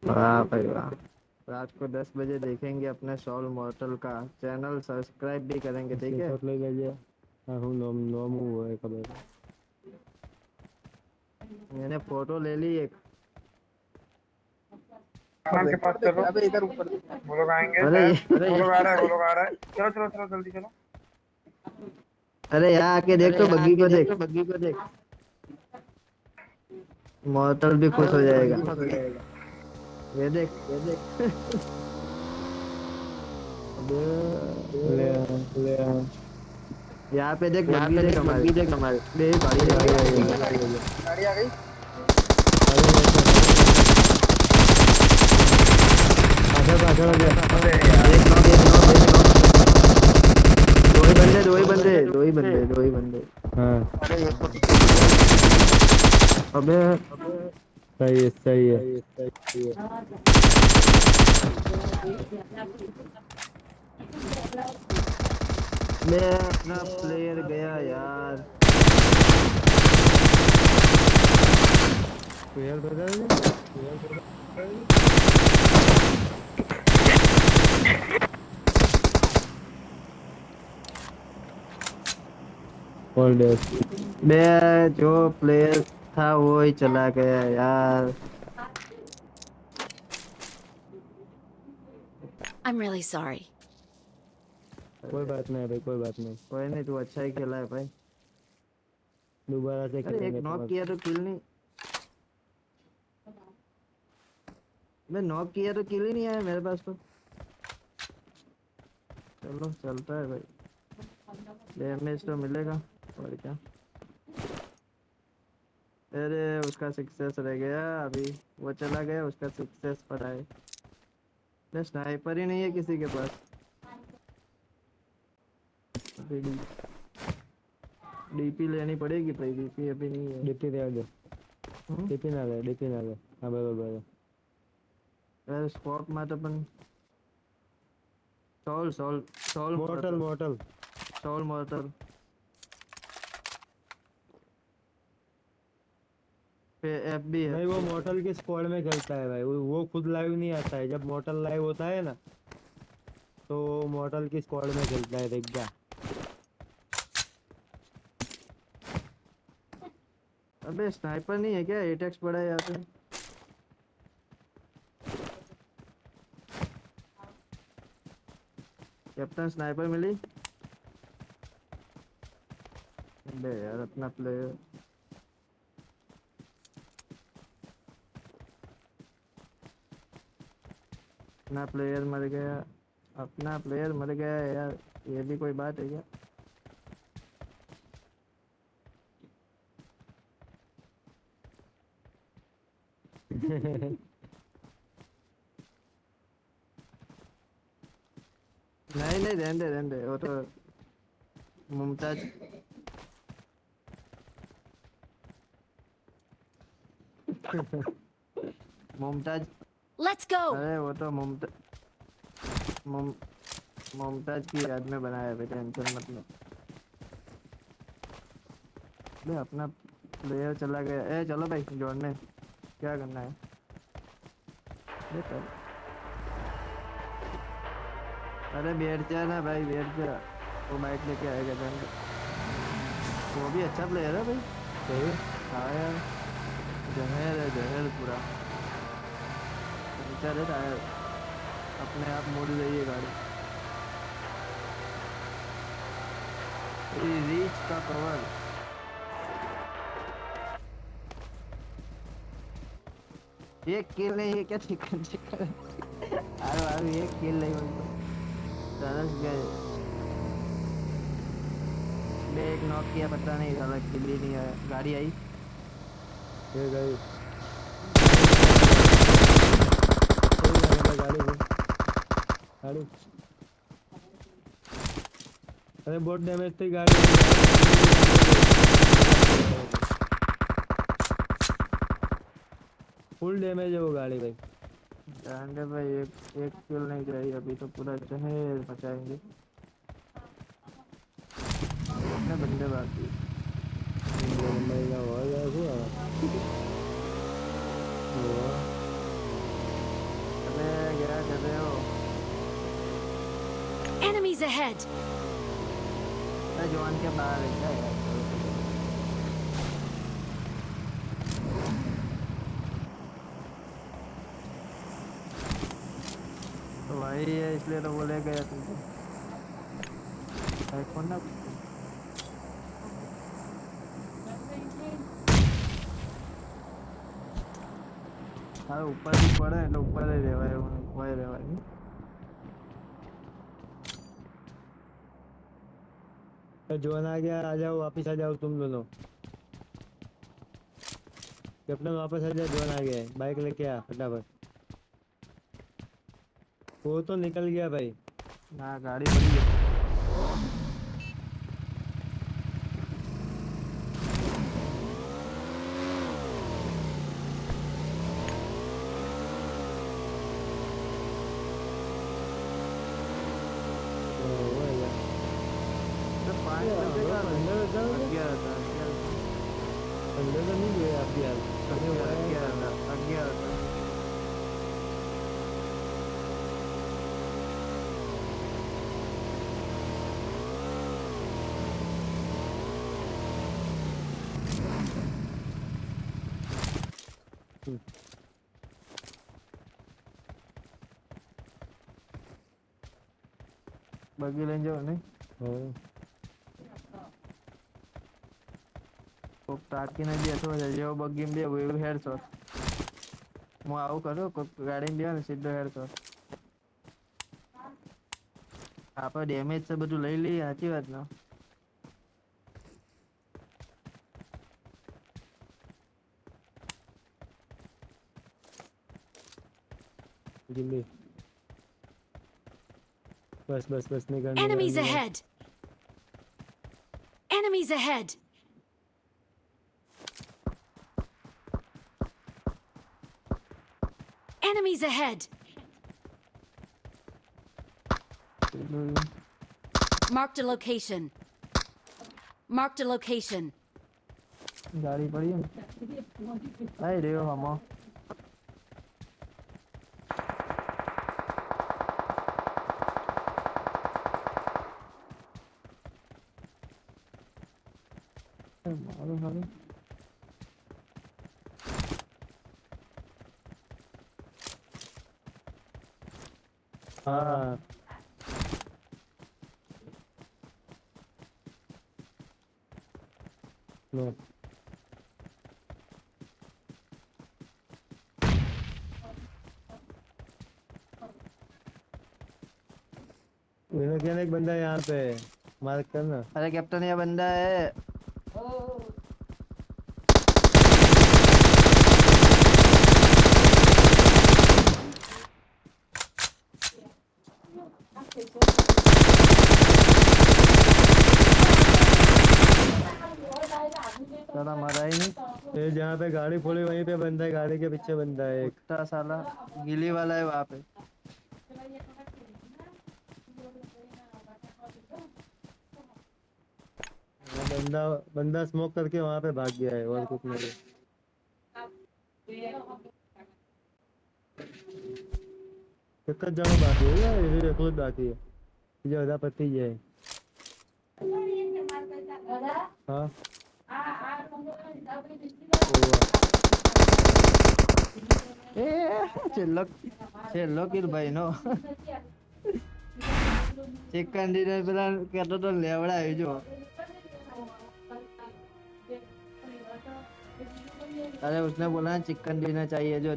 वाह भाई वाह। रात को 10 बजे देखेंगे अपने सॉल मॉर्टल का चैनल, सब्सक्राइब भी करेंगे, ठीक है। स्क्रीनशॉट ले लीजिए। हाँ हूँ नॉम नॉम वो है खबर। मैंने फोटो ले ली एक। आराम से बात कर रहा हूँ। इधर ऊपर। वो लोग आएंगे अरे शायद। ये वो लोग आ रहा है, वो लोग आ रहा है। चलो चलो चलो जल्दी चलो। अरे यहाँ आके देख तो बग्गी को देख। बग्गी को देख। मॉर्टल भी खुश हो जाएगा। हो जाएगा। ये देख। ये देख। अबे ले ले यहाँ पे देख यहाँ बग्गी पे देख देख हमारी। बग्गी देख हमारे। देख गाड़ी आ गाड़ी गई। आई है गाड़ी आई है। गाड़ी आ गई। गाड़ी लेकर पाछड़ पाछड़ हो गया। अबे यार। एक नॉक एक नॉक एक नॉक। दो ही बंदे दो ही दो ही बंदे बंदे दो ही दो ही बंदे बंदे। दो ही बंदे। हाँ अरे ये तो अबे सही है सही है। मैं अपना प्लेयर गया यार। प्लेयर बदल दे। ऑल मैं जो प्लेयर था वो ही चला गया यार। I'm really sorry. कोई बात नहीं भाई कोई बात नहीं। कोई नहीं, तू अच्छा ही खेला है भाई। दोबारा से अरे एक खेलेंगे नॉक तुम्हारे। किया तो किल नहीं। मैं नॉक किया तो किल ही नहीं आया मेरे पास तो। चलो चलता है भाई, डैमेज तो मिलेगा और क्या। अरे उसका सक्सेस रह गया अभी। वो चला गया, उसका सक्सेस पड़ा है। स्नाइपर ही नहीं है किसी के पास। अभी डीपी लेनी पड़ेगी भाई, डीपी अभी नहीं है। डीपी दे दे। हम्म? डीपी ना ले डीपी ना ले। हाँ बराबर। अरे स्पॉट में तो अपन soul soul soul mortal mortal. Soul mortal पे एफ भी है। नहीं वो मॉर्टल के स्क्वाड में खेलता है भाई। वो खुद लाइव नहीं आता है। जब मॉर्टल लाइव होता है ना तो मॉर्टल की स्क्वाड में खेलता है। देख जा। अबे स्नाइपर नहीं है क्या? 8x पड़ा है यहाँ पे। कैप्टन स्नाइपर मिली। अबे यार अपना प्लेयर। अपना प्लेयर मर गया। अपना प्लेयर मर गया यार। ये भी कोई बात है क्या? नहीं नहीं, रहने दे वो तो मुमताज। मुमताज। Let's go! अरे वो तो मुम, मुमताज की याद में बनाया है, टेंशन मत लो। अबे अपना प्लेयर चला गया। ए चलो भाई जोड़ने, क्या करना है? अरे अरे बैठ जा ना भाई, बैठ जा। वो बाइक लेके आएगा जंग। वो भी अच्छा प्लेयर है भाई। सही। हाँ यार, जहर है जहर पूरा। चले टायर अपने आप मुड़ रही है गाड़ी। रीच का कवर। एक किल नहीं है क्या? Chicken chicken. अरे एक किल नहीं हुई तो तरस गए। मैं एक नॉक किया, पता नहीं साला किल ही नहीं आया। गाड़ी आई। ये गई। गाड़ी से गाड़ी। अरे बहुत डैमेज थी गाड़ी। फुल डैमेज है वो गाड़ी भाई। जाएंगे भाई, एक एक किल नहीं गई अभी तो पूरा जहर मचाएंगे। कितने बंदे बाकी? महीना हुआ गया हुआ। Enemies ahead! अरे जवान के बाहर है क्या यार? तो भाई है इसलिए तो बोले गया तुमको। भाई कौन ना हाँ ऊपर भी पड़े એટલે ઉપર જ રહેવાય હોય રહેવાય तो जोन आ गया, आ जाओ वापिस आ जाओ तुम दोनों। कैप्टन वापस आ जाओ, जोन आ गया है। बाइक लेके आ फटाफट। वो तो निकल गया भाई। ના ગાડી પડી ગઈ तो 5 बजे का अंदर जाओ, 11 હતા 11 अंदर तो नहीं गए आप यार। 11 હતા બગી લઈને જાવ નહીં हाँ કોક તાકીને બેઠો છે જેવો બગીમાં બેહું એવું હેડશોટ હું આવું કરું કોક ગાડીમાં બેહો ને સીધો હેડશોટ આપણે ડેમેજ છે બધું લઈ લઈએ સાચી વાત ને जल्दी। बस बस बस निकल Enemies निकल, निकल। ahead! Enemies ahead! Enemies ahead! Marked a location. Marked a location. ગાડી પડી ને આઈ રહ્યો હમો મારું મારું हाँ नो एक बंदा है यहाँ पे, मार्क करना। अरे कैप्टन ये बंदा है साला मरा ही नहीं ये जहाँ पे गाड़ी फोड़ी वहीं पे बंदा है, गाड़ी के पीछे बंदा है एक। कुत्ता साला गिली वाला है वहाँ पे वो बंदा बंदा स्मोक करके वहाँ पे भाग गया है और कुछ नहीं। कितना जाना बाकी है या ये खुद बाकी है? जो अदा पति है। हाँ છેલ્લો કિલ ભાઈ નો ચિકન ડિનર પેલા કહેતો તો લેવડાવ્યું જો अरे उसने बोला चिकन डिनर चाहिए जो